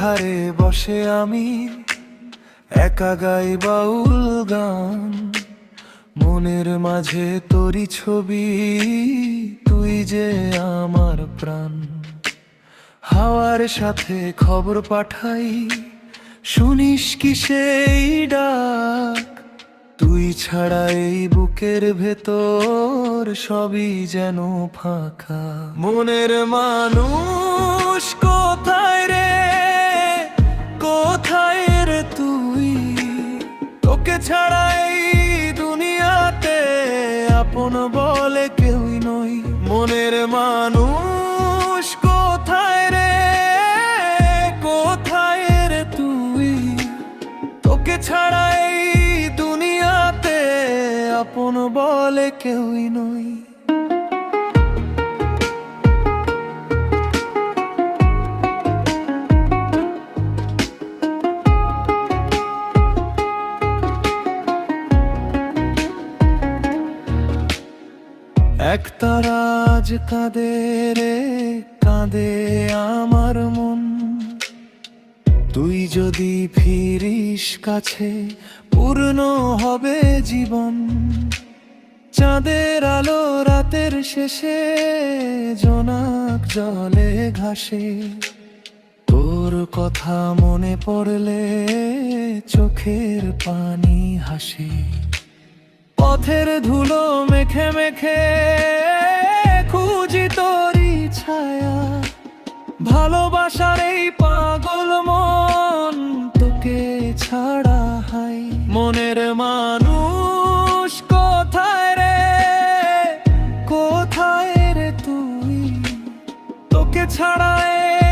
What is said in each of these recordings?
ধারে বসে আমি একা গাই বাউল গান। মনের মাঝে তোরি ছবি, তুই যে আমার প্রাণ। হাওয়ার সাথে খবর পাঠাই, শুনিস কি সেই ডাক? তুই ছাড়া এই বুকের ভেতর সবই যেন ফাঁকা। মনের মানুষ কোথায় রে, কোথায় রে তুই? তোকে ছাড়া এই দুনিয়াতে আপন বলে কেউই নই। মনের মানুষ কোথায় রে, কোথায় রে তুই? তোকে ছাড়া এই দুনিয়াতে আপন বলে কেউই নই। একতারা আজ কাঁদে রে, কাঁদে আমার মন। তুই যদি ফিরিস কাছে পূর্ণ হবে জীবন। চাঁদের আলো রাতের শেষে জোনাক জলে ঘাসে। তোর কথা মনে পড়লে চোখের পানি হাসে। পথের ধুলো মেখে মেখে খুঁজি তোরই ছায়া। ভালোবাসার এই পাগল মন তোকে ছাড়া হাই। মনের মানুষ কোথায় রে, কোথায় রে তুই? তোকে ছাড়া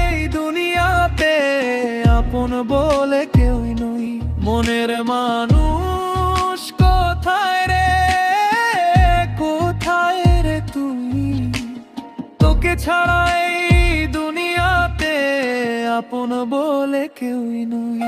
এই দুনিয়াতে আপন বলে কেউই নই। মনের মানুষ কোথায় রে, কোথায় রে তুই? তোকে ছাড়া এই দুনিয়াতে আপন বলে কেউই নই।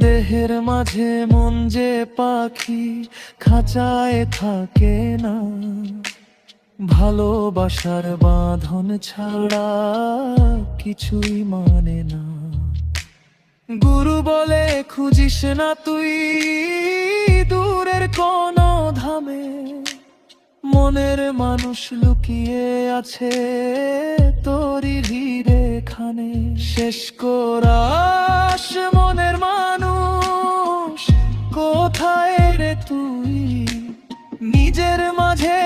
দেহের মাঝে মন যে পাখি খাঁচায় থাকে না। ভালোবাসার বাঁধন ছাড়া কিছুই মানে না। গুরু বলে খুঁজিস না তুই দূরের কোন ধামে। মনের মানুষ লুকিয়ে আছে তোরই ধীরে খানে। শেষ করাস মনের মানুষ কোথায় রে তুই? নিজের মাঝে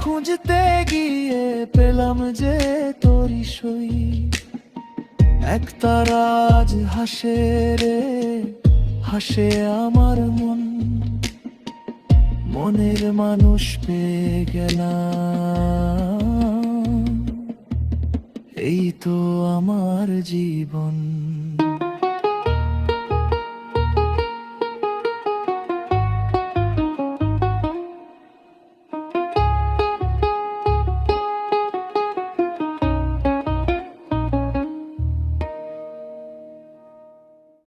খুঁজতে গিয়ে পেলাম যে তোরই সই। একতারা আজ হাসে রে, হাসে আমার মন। মনের মানুষ পেয়ে গেলাম, এই তো আমার জীবন।